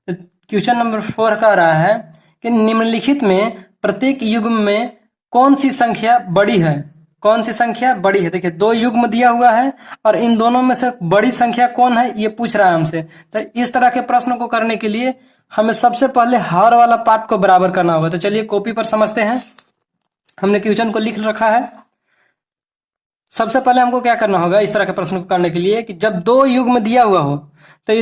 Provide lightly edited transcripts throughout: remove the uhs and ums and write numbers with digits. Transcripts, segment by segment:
Question number 4 कह रहा है कि निम्नलिखित में प्रत्येक युग्म में कौन सी संख्या बड़ी है। कौन सी संख्या बड़ी है। देखिए 2 युग्म दिया हुआ है और इन दोनों में से बड़ी संख्या कौन है ये पूछ रहा है हमसे। तो इस तरह के प्रश्न को करने के लिए हमें सबसे पहले हर वाला पार्ट को बराबर करना होगा। तो चलिए कॉपी पर समझते हैं। हमने क्वेश्चन को लिख रखा है। सबसे पहले हमको क्या करना होगा इस तरह के प्रश्न को करने के लिए कि जब 2 युग्म दिया हुआ हो तो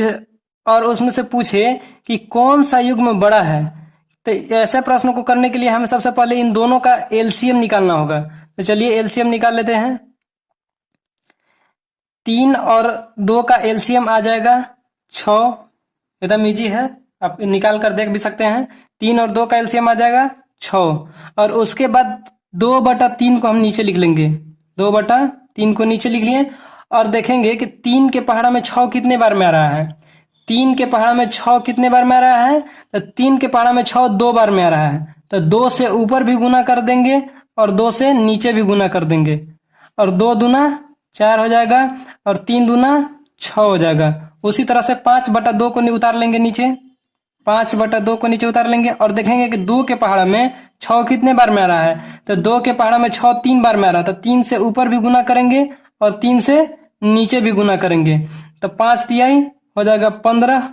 और उसमें से पूछे कि कौन सा युग्म बड़ा है, तो ऐसे प्रश्न को करने के लिए हमें सबसे पहले इन दोनों का एलसीएम निकालना होगा। तो चलिए एलसीएम निकाल लेते हैं। 3 और 2 का एलसीएम आ जाएगा 6। एकदम इजी है, आप निकाल कर देख भी सकते हैं। 3 और 2 का एलसीएम आ जाएगा 6 और उसके बाद 2/3 को हम नीचे लिख लेंगे। 2/3 को नीचे लिख लिए और देखेंगे कि 3 के पहाड़ा में 6 कितने बार में आ रहा है। 3 के पहाड़ा में 6 कितने बार में आ रहा है, तो 3 के पहाड़ा में 6 2 बार में आ रहा है। तो 2 से ऊपर भी गुना कर देंगे और 2 से नीचे भी गुना कर देंगे और 2 दूना 4 हो जाएगा और 3 दूना 6 हो जाएगा। उसी तरह से 5/2 को उतार लेंगे नीचे। 5/2 को नीचे उतार लेंगे और देखेंगे कि 2 के पहाड़ा में 6 कितने बार में आ रहा है, तो 2 के पहाड़ा में 6 3 बार में आ रहा है। तो 3 से ऊपर भी गुना करेंगे और 3 से नीचे भी गुना करेंगे। तो 5 तिहाई हो जाएगा 15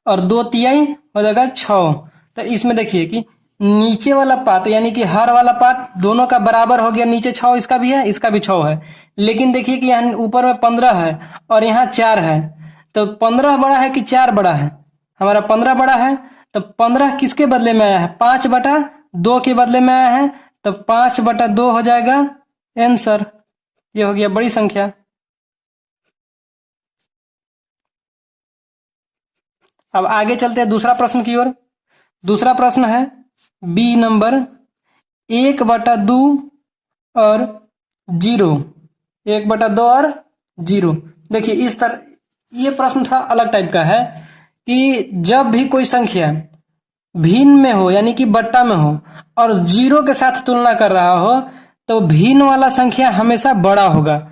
और 2 तिहाई हो जाएगा 6। तो इसमें देखिए कि नीचे वाला पार्ट यानी कि हर वाला पार्ट दोनों का बराबर हो गया। नीचे 6 इसका भी है, इसका भी 6 है, लेकिन देखिए कि यहाँ ऊपर में 15 है और यहाँ 4 है। तो 15 बड़ा है कि 4 बड़ा है? हमारा 15 बड़ा है। तो 15 किसके बदले में आया है? 5/2 के बदले में आया है। तो 5/2 हो जाएगा आंसर। ये हो गया बड़ी संख्या। अब आगे चलते हैं दूसरा प्रश्न की ओर। दूसरा प्रश्न है बी नंबर 1/2 और 0। 1/2 और 0। देखिए इस तरह ये प्रश्न थोड़ा अलग टाइप का है कि जब भी कोई संख्या भिन्न में हो यानी कि बट्टा में हो और 0 के साथ तुलना कर रहा हो तो भिन्न वाला संख्या हमेशा बड़ा होगा।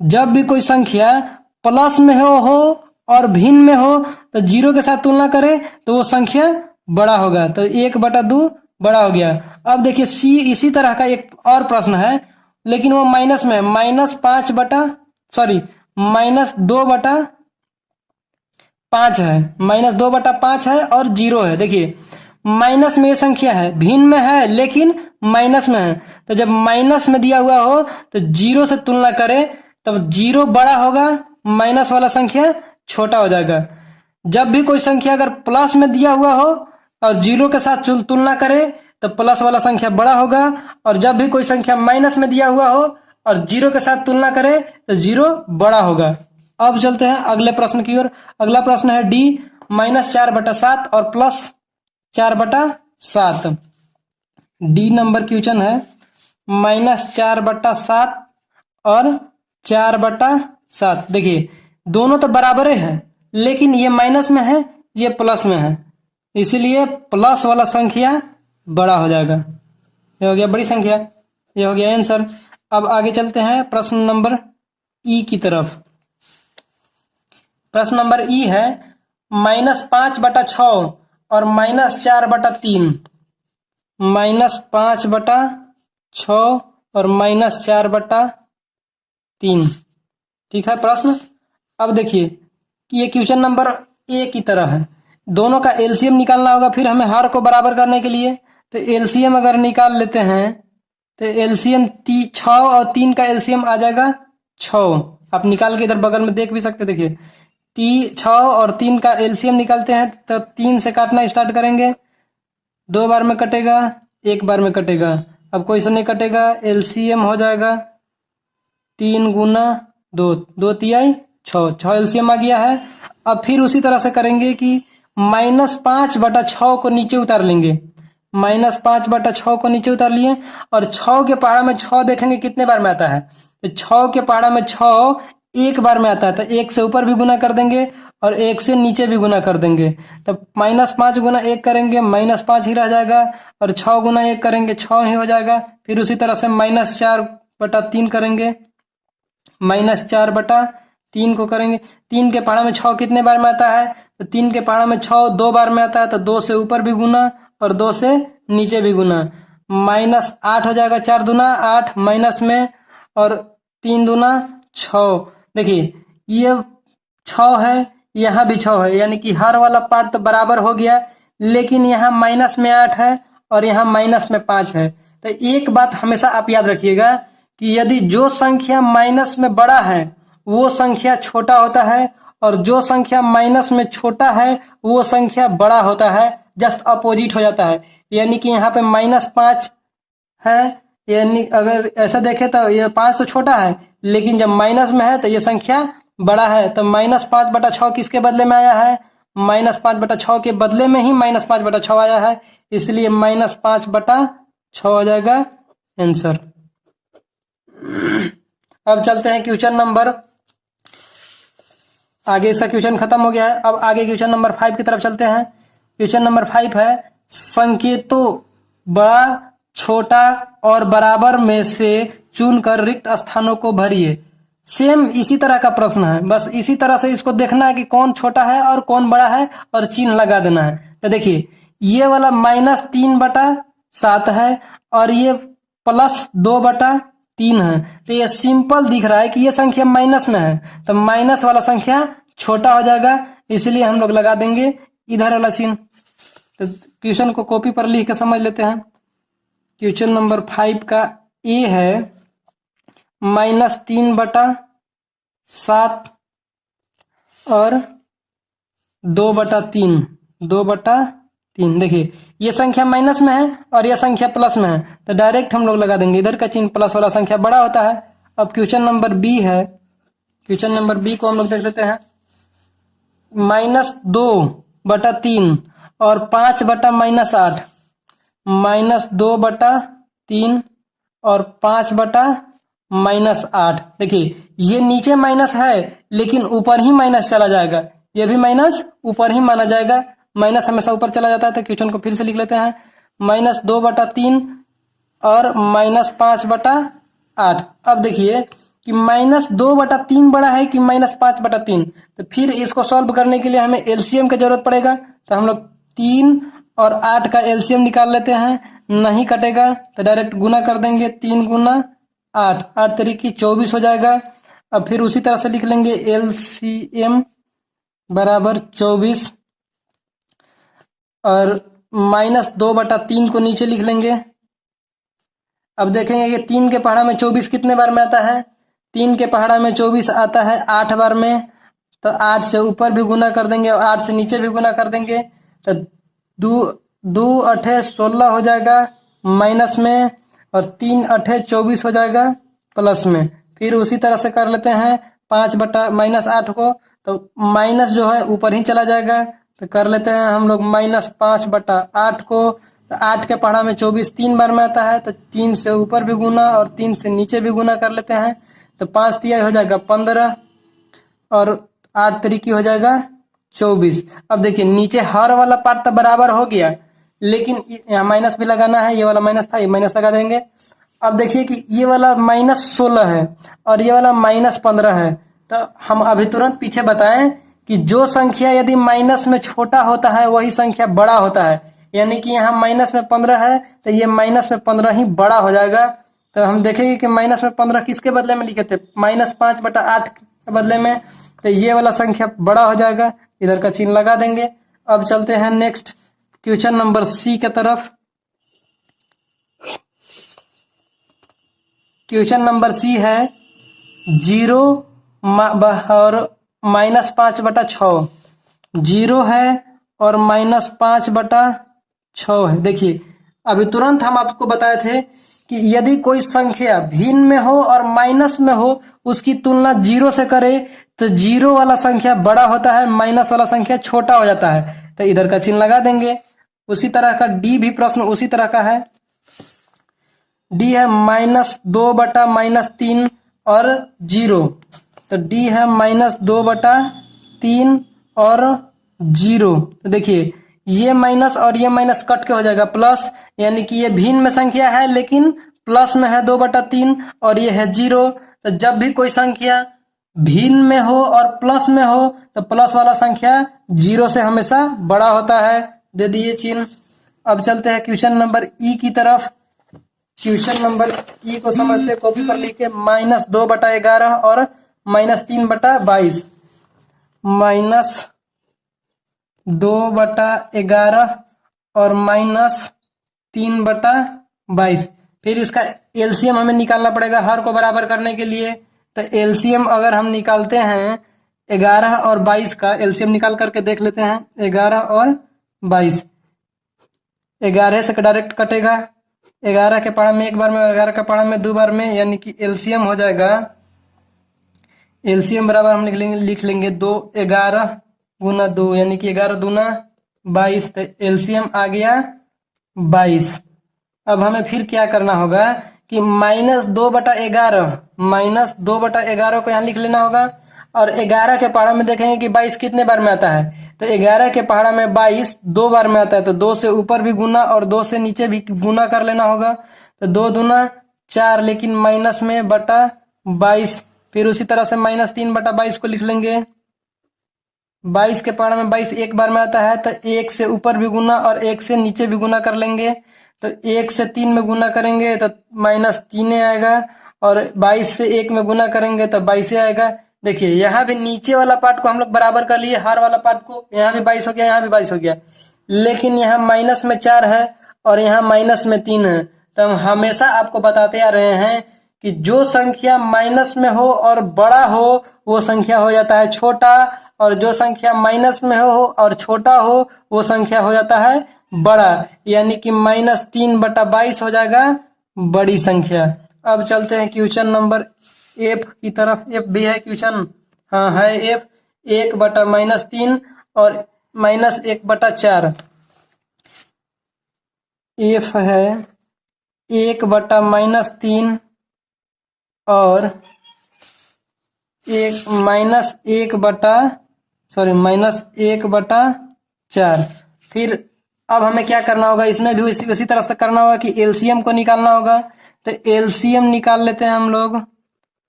जब भी कोई संख्या प्लस में हो और भिन्न में हो तो 0 के साथ तुलना करें तो वो संख्या बड़ा होगा। तो 1/2 बड़ा हो गया। अब देखिए सी इसी तरह का एक और प्रश्न है लेकिन वो माइनस में है। -2/5 है। -2/5 है और 0 है। देखिए माइनस में ये संख्या है, भिन्न में है लेकिन माइनस में है। तो जब माइनस में दिया हुआ हो तो 0 से तुलना करें तब 0 बड़ा होगा, माइनस वाला संख्या छोटा हो जाएगा। जब भी कोई संख्या अगर प्लस में दिया हुआ हो और 0 के साथ तुलना करें तो प्लस वाला संख्या बड़ा होगा और जब भी कोई संख्या माइनस में दिया हुआ हो और 0 के साथ तुलना करें तो 0 बड़ा होगा। अब चलते हैं अगले प्रश्न की ओर। अगला प्रश्न है डी -4/7 और +4/7। डी नंबर क्वेश्चन है -4/7 और 4/7। देखिए दोनों तो बराबर है लेकिन ये माइनस में है, ये प्लस में है, इसीलिए प्लस वाला संख्या बड़ा हो जाएगा। ये हो गया बड़ी संख्या। ये हो गया आंसर। अब आगे चलते हैं प्रश्न नंबर ई की तरफ। प्रश्न नंबर ई है -5/6 और -4/3। -5/6 और -4/3। ठीक है प्रश्न। अब देखिए ये क्वेश्चन नंबर ए की तरह है। दोनों का एलसीएम निकालना होगा फिर हमें हर को बराबर करने के लिए। तो एलसीएम अगर निकाल लेते हैं तो एलसीएम 6 और 3 का एलसीएम आ जाएगा 6। आप निकाल के इधर बगल में देख भी सकते। देखिए 6 और 3 का एलसीएम निकालते हैं तो 3 से काटना स्टार्ट करेंगे। 2 बार में कटेगा, 1 बार में कटेगा। अब कोई से नहीं कटेगा, एलसीएम हो जाएगा 3 गुना 2, 2 तिहाई 6 एलसीएम आ गया है। अब फिर उसी तरह से करेंगे कि -5/6 को नीचे उतार लेंगे। -5/6 को नीचे उतार लिए और 6 के पहाड़ा में 6 देखेंगे कितने बार में आता है। तो 6 के पहाड़ा में 6 1 बार में आता है। तो 1 से ऊपर भी गुना कर देंगे और 1 से नीचे भी गुना कर देंगे। तो -5 गुना 1 करेंगे -5 ही रह जाएगा और 6 गुना 1 करेंगे 6 ही हो जाएगा। फिर उसी तरह से -4/3 करेंगे, -4/3 3 को करेंगे, 3 के पहाड़ा में 6 कितने बार में आता है, तो 3 के पहाड़ा में 6 2 बार में आता है, तो 2 से ऊपर भी गुना और 2 से नीचे भी गुना, -8 हो जाएगा, 4 दूना 8 माइनस में और 3 दूना 6। देखिए ये 6 है, यहाँ भी 6 है, यानी कि हर वाला पार्ट तो बराबर हो गया, लेकिन यहाँ माइनस में 8 है और यहाँ माइनस में 5 है। तो एक बात हमेशा आप याद रखिएगा कि यदि जो संख्या माइनस में बड़ा है वो संख्या छोटा होता है, और जो संख्या माइनस में छोटा है वो संख्या बड़ा होता है, जस्ट अपोजिट हो जाता है। यानी कि यहाँ पे -5 है, यानी अगर ऐसा देखें तो ये 5 तो छोटा है, लेकिन जब माइनस में है तो ये संख्या बड़ा है। तो -5/6 किसके बदले में आया है, -5/6 के बदले में ही -5/6 आया है, इसलिए -5/6 हो जाएगा आंसर। अब चलते हैं क्वेश्चन नंबर, आगे इसका क्वेश्चन खत्म हो गया है। अब आगे क्वेश्चन नंबर 5 की तरफ चलते हैं। क्वेश्चन नंबर 5 है संकेतों बड़ा, छोटा और बराबर में से चुनकर रिक्त स्थानों को भरिए। सेम इसी तरह का प्रश्न है, बस इसी तरह से इसको देखना है कि कौन छोटा है और कौन बड़ा है और चिन्ह लगा देना है। तो देखिए ये वाला -3/7 है और ये +2/3 है, तो ये सिंपल दिख रहा है कि ये संख्या माइनस में है, तो माइनस वाला संख्या छोटा हो जाएगा, इसलिए हम लोग लगा देंगे इधर वाला चिन्ह। तो क्वेश्चन को कॉपी पर लिख के समझ लेते हैं। क्वेश्चन नंबर 5 का ए है -3/7 और 2/3। देखिए ये संख्या माइनस में है और यह संख्या प्लस में है, तो डायरेक्ट हम लोग लगा देंगे इधर का चिन्ह, प्लस वाला संख्या बड़ा होता है। अब क्वेश्चन नंबर बी है, क्वेश्चन नंबर बी को हम लोग देख लेते हैं। -2/3 और 5/-8, -2/3 और 5/-8। देखिए ये नीचे माइनस है लेकिन ऊपर ही माइनस चला जाएगा, ये भी माइनस ऊपर ही माना जाएगा, माइनस हमेशा ऊपर चला जाता है। तो क्वेश्चन को फिर से लिख लेते हैं, -2/3 और -5/8। अब देखिए कि -2/3 बड़ा है कि -5/3, तो फिर इसको सॉल्व करने के लिए हमें एलसीएम की जरूरत पड़ेगा। तो हम लोग 3 और 8 का एलसीएम निकाल लेते हैं, नहीं कटेगा तो डायरेक्ट गुना कर देंगे, 3 गुना 8, 8 तरीके 24 हो जाएगा। अब फिर उसी तरह से लिख लेंगे एलसीएम बराबर 24 और -2/3 को नीचे लिख लेंगे। अब देखेंगे कि 3 के पहाड़ा में 24 कितने बार में आता है, 3 के पहाड़ा में 24 आता है 8 बार में, तो 8 से ऊपर भी गुना कर देंगे और 8 से नीचे भी गुना कर देंगे, तो 2 8 16 हो जाएगा माइनस में और 3 8 24 हो जाएगा प्लस में। फिर उसी तरह से कर लेते हैं 5/-8 को, तो माइनस जो है ऊपर ही चला जाएगा, तो कर लेते हैं हम लोग -5/8 को। तो 8 के पहाड़ा में 24 3 बार में आता है, तो 3 से ऊपर भी गुना और 3 से नीचे भी गुना कर लेते हैं, तो 5 तिया हो जाएगा 15 और 8 तरीके हो जाएगा 24। अब देखिए नीचे हर वाला पार्ट तो बराबर हो गया, लेकिन यहाँ माइनस भी लगाना है, ये वाला माइनस था, ये माइनस लगा देंगे। अब देखिए कि ये वाला -16 है और ये वाला -15 है, तो हम अभी तुरंत पीछे बताएं कि जो संख्या यदि माइनस में छोटा होता है वही संख्या बड़ा होता है, यानी कि यहाँ माइनस में 15 है तो ये -15 ही बड़ा हो जाएगा। तो हम देखेंगे कि -15 किसके बदले में लिखे थे, -5/8 के बदले में, तो ये वाला संख्या बड़ा हो जाएगा, इधर का चिन्ह लगा देंगे। अब चलते हैं नेक्स्ट क्वेश्चन नंबर सी की तरफ। क्वेश्चन नंबर सी है 0 और -5/6, 0 है और -5/6 है। देखिए अभी तुरंत हम आपको बताए थे कि यदि कोई संख्या भिन्न में हो और माइनस में हो उसकी तुलना 0 से करे तो 0 वाला संख्या बड़ा होता है, माइनस वाला संख्या छोटा हो जाता है, तो इधर का चिन्ह लगा देंगे। उसी तरह का डी भी प्रश्न उसी तरह का है, डी है -2/-3 और 0, तो डी है -2/3 और 0। तो देखिए ये माइनस और ये माइनस कट के हो जाएगा प्लस, यानी कि ये भिन्न में संख्या है लेकिन प्लस में है 2/3 और ये है 0। तो जब भी कोई संख्या भिन्न में हो और प्लस में हो तो प्लस वाला संख्या 0 से हमेशा बड़ा होता है। दे दिए चिन्ह। अब चलते हैं क्वेश्चन नंबर ई की तरफ। क्वेश्चन नंबर ई को समझते, कॉपी पर लिखे -2/11 और -3/22। -2/11 और -3/22। फिर इसका एलसीएम हमें निकालना पड़ेगा हर को बराबर करने के लिए। तो एलसीएम अगर हम निकालते हैं 11 और 22 का एलसीएम निकाल करके देख लेते हैं। 11 और 22, 11 से डायरेक्ट कटेगा। 11 के पहाड़ा में एक बार में, 11 के पहाड़ा में 2 बार में, यानी कि एलसीएम हो जाएगा। एलसीएम बराबर हम लिख लेंगे 2, 11 गुना 2, यानी कि 11 दूना 22। तो एलसीएम आ गया 22। अब हमें फिर क्या करना होगा कि -2/11 को यहाँ लिख लेना होगा। और 11 के पहाड़ा में देखेंगे कि 22 कितने बार में आता है। तो 11 के पहाड़ा में 22 2 बार में आता है। तो 2 से ऊपर भी गुना और 2 से नीचे भी गुना कर लेना होगा। तो 2 दूना 4, लेकिन माइनस में बटा 22। फिर उसी तरह से -3/22 को लिख लेंगे। 22 के पहाड़ा में 22 एक बार में आता है। तो 1 से ऊपर भी गुना और 1 से नीचे भी गुना कर लेंगे। तो 1 से 3 में गुना करेंगे तो -3 आएगा, और 22 से 1 में गुना करेंगे तो 22 आएगा। देखिए यहाँ भी नीचे वाला पार्ट को हम लोग बराबर कर लिए, हर वाला पार्ट को। यहाँ भी 22 हो गया, यहाँ भी 22 हो गया, लेकिन यहाँ माइनस में 4 है और यहाँ माइनस में 3 है। तो हम हमेशा आपको बताते आ रहे हैं कि जो संख्या माइनस में हो और बड़ा हो वो संख्या हो जाता है छोटा, और जो संख्या माइनस में हो और छोटा हो वो संख्या हो जाता है बड़ा, यानी कि -3/22 हो जाएगा बड़ी संख्या। अब चलते हैं क्वेश्चन नंबर एफ की तरफ। एफ भी है क्वेश्चन, हाँ है एफ। 1/-3 और -1/4। एफ है 1/-3 और -1/4। फिर अब हमें क्या करना होगा, इसमें भी उसी तरह से करना होगा कि एलसीएम को निकालना होगा। तो एलसीएम निकाल लेते हैं हम लोग।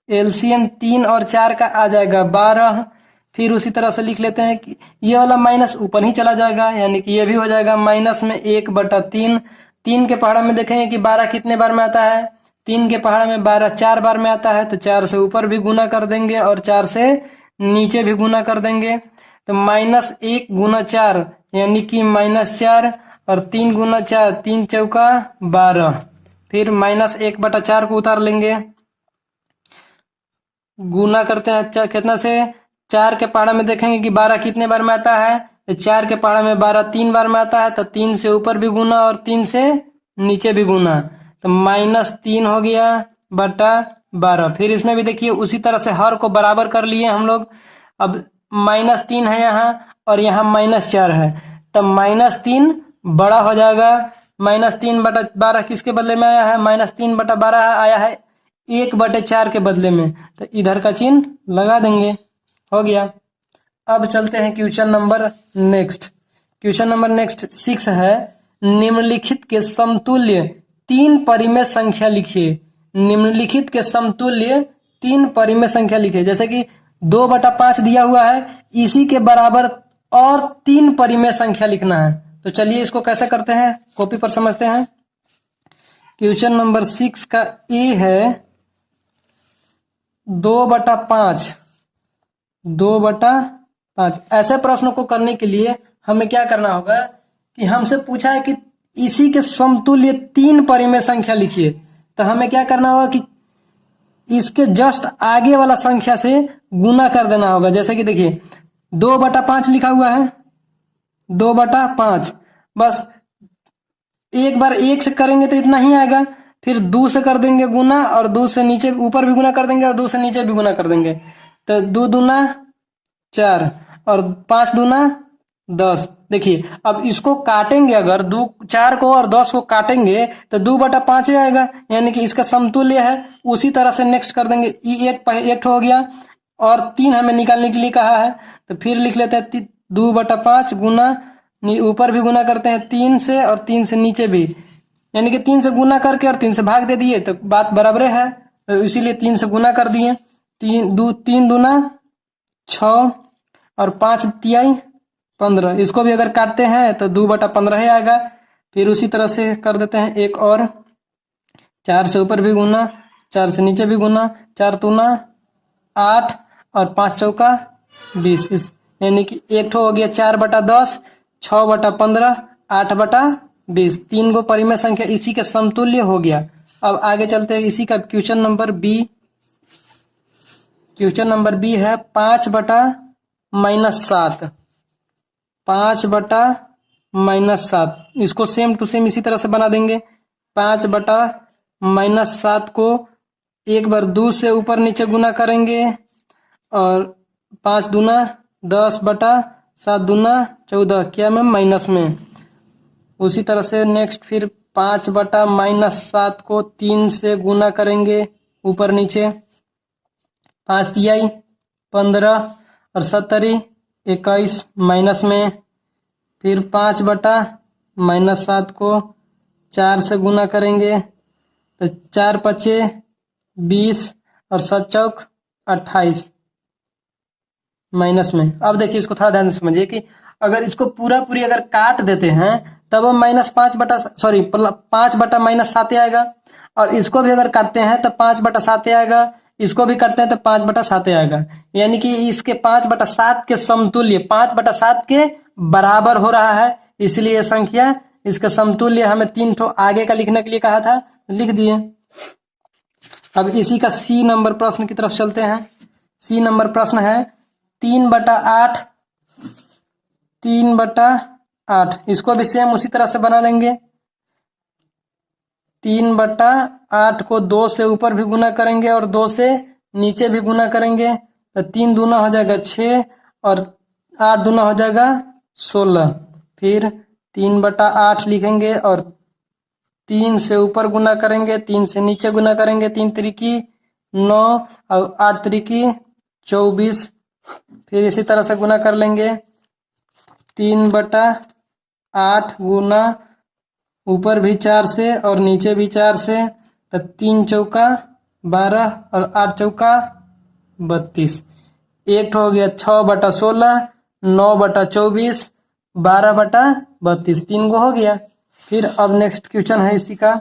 एलसीएम 3 और 4 का आ जाएगा 12। फिर उसी तरह से लिख लेते हैं कि ये वाला माइनस ऊपर ही चला जाएगा, यानी कि ये भी हो जाएगा -1/3। 3 के पहाड़ा में देखेंगे कि 12 कितने बार में आता है। 3 के पहाड़ा में 12 4 बार में आता है। तो 4 से ऊपर भी गुना कर देंगे और 4 से नीचे भी गुना कर देंगे। तो -1 गुना 4 यानी कि -4, और 3 गुना 4, 3 चौका 12। फिर -1/4 को उतार लेंगे, गुना करते हैं कितना से। 4 के पहाड़ा में देखेंगे कि 12 कितने बार में आता है। तो 4 के पहाड़ा में 12 3 बार में आता है। तो 3 से ऊपर भी गुना और 3 से नीचे भी गुना। तो -3 हो गया बटा 12। फिर इसमें भी देखिए उसी तरह से हर को बराबर कर लिए हम लोग। अब -3 है यहाँ और यहाँ -4 है। तो -3 बड़ा हो जाएगा। -3/12 किसके बदले में आया है, -3/12 आया है 1/4 के बदले में। तो इधर का चिन्ह लगा देंगे, हो गया। अब चलते हैं question number next. Question number next 6 है, निम्नलिखित के समतुल्य 3 परिमेय संख्या लिखिए। निम्नलिखित के समतुल्य 3 परिमेय संख्या लिखिए। जैसे कि 2/5 दिया हुआ है, इसी के बराबर और 3 परिमेय संख्या लिखना है। तो चलिए इसको कैसे करते हैं, कॉपी पर समझते हैं। क्वेश्चन नंबर 6 का ए है 2/5। 2/5 ऐसे प्रश्नों को करने के लिए हमें क्या करना होगा कि हमसे पूछा है कि इसी के समतुल्य 3 परिमेय संख्या लिखिए। तो हमें क्या करना होगा कि इसके जस्ट आगे वाला संख्या से गुना कर देना होगा। जैसे कि देखिए 2/5 लिखा हुआ है, 2/5। बस एक बार 1 से करेंगे तो इतना ही आएगा। फिर 2 से कर देंगे गुना, और 2 से नीचे ऊपर भी गुना कर देंगे और 2 से नीचे भी गुना कर देंगे। तो 2 दूना 4 और 5 दूना 10। देखिए अब इसको काटेंगे, अगर 4 को और 10 को काटेंगे तो 2/5 आएगा, यानी कि इसका समतुल्य है। उसी तरह से नेक्स्ट कर देंगे। एक हो गया और 3 हमें निकालने के लिए कहा है। तो फिर लिख लेते हैं 2/5 गुना, ऊपर भी गुना करते हैं 3 से और 3 से नीचे भी, यानी कि 3 से गुना करके और 3 से भाग दे दिए तो बात बराबर है। तो इसीलिए 3 से गुना कर दिए। तीन दूना 6 और 5 तिहाई 15। इसको भी अगर काटते हैं तो 2/15 ही आएगा। फिर उसी तरह से कर देते हैं एक और, 4 से ऊपर भी गुना, 4 से नीचे भी गुना, 4 दूना 8 और 5 चौका 20। इस यानी कि एक ठो हो गया 4/10, 6/15, 8/20। 3 गो परिमेय संख्या इसी के समतुल्य हो गया। अब आगे चलते हैं इसी का question number B. Question number B है 5/-7। 5/-7 इसको सेम टू सेम इसी तरह से बना देंगे। 5/-7 को एक बार 2 से ऊपर नीचे गुना करेंगे और 5 दूना 10/7 दूना 14, क्या में माइनस में। उसी तरह से नेक्स्ट फिर 5/-7 को 3 से गुना करेंगे ऊपर नीचे, 5 तिहाई 15 और 70 21 माइनस में। फिर 5/-7 को 4 से गुना करेंगे तो 4 पचे 20 और 7 चौक 28 माइनस में। अब देखिए इसको थोड़ा ध्यान से समझिए कि अगर इसको पूरी अगर काट देते हैं तब -5/-7 आएगा, और इसको भी अगर काटते हैं तो 5/7 आएगा, इसको भी करते हैं तो 5/7 आएगा। यानी कि इसके 5/7 के समतुल्य 5/7 के बराबर हो रहा है, इसलिए संख्या इसका समतुल्य हमें 3 ठो आगे का लिखने के लिए कहा था, लिख दिए। अब इसी का सी नंबर प्रश्न की तरफ चलते हैं। सी नंबर प्रश्न है 3/8। 3/8 इसको भी सेम उसी तरह से बना लेंगे। 3/8 को 2 से ऊपर भी गुना करेंगे और 2 से नीचे भी गुना करेंगे तो 3 दूना हो जाएगा 6 और 8 दूना हो जाएगा 16। फिर 3/8 लिखेंगे और 3 से ऊपर गुना करेंगे, 3 से नीचे गुना करेंगे, 3 त्रिकी 9 और 8 त्रिकी 24। फिर इसी तरह से गुना कर लेंगे 3/8 गुना ऊपर भी 4 से और नीचे भी 4 से, तो 3 चौका 12 और 8 चौका 32। एक हो गया 6/16, 9/24, 12/32, 3 गो हो गया। फिर अब नेक्स्ट क्वेश्चन है इसी का,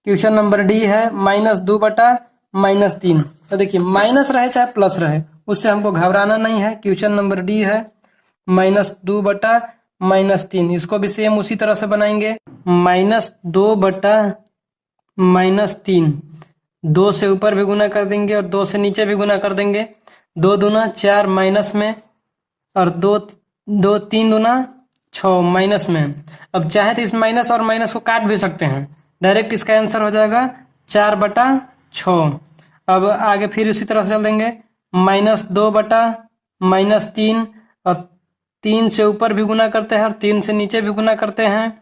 क्वेश्चन नंबर डी है -2/-3। तो देखिए माइनस रहे चाहे प्लस रहे उससे हमको घबराना नहीं है। क्वेश्चन नंबर डी है -2/-3। इसको भी सेम उसी तरह से बनाएंगे। -2/-3, 2 से ऊपर भी गुना कर देंगे और 2 से नीचे भी गुना कर देंगे। 2 दूना 4 माइनस में और 3 दूना 6 माइनस में। अब चाहे तो इस माइनस और माइनस को काट भी सकते हैं, डायरेक्ट इसका आंसर हो जाएगा 4/6। अब आगे फिर इसी तरह से चल देंगे -2/-3 और 3 से ऊपर भी गुना करते हैं और 3 से नीचे भी गुना करते हैं।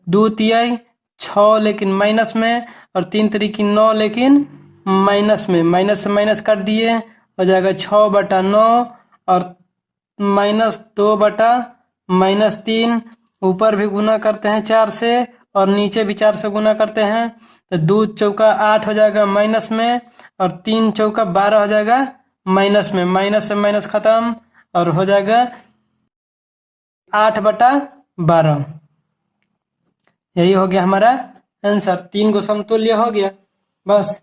2 तिहाई 6 लेकिन माइनस में और 3 त्रिकी 9 लेकिन माइनस में। माइनस से माइनस काट दिए हो जाएगा 6/9 और -2/-3। ऊपर भी गुना करते हैं 4 से और नीचे भी 4 से गुना करते हैं तो 2 चौका 8 हो जाएगा माइनस में और 3 चौका 12 हो जाएगा माइनस में। माइनस से माइनस खत्म और हो जाएगा 8/12। यही हो गया हमारा आंसर। 3 को समतुल्य हो गया बस।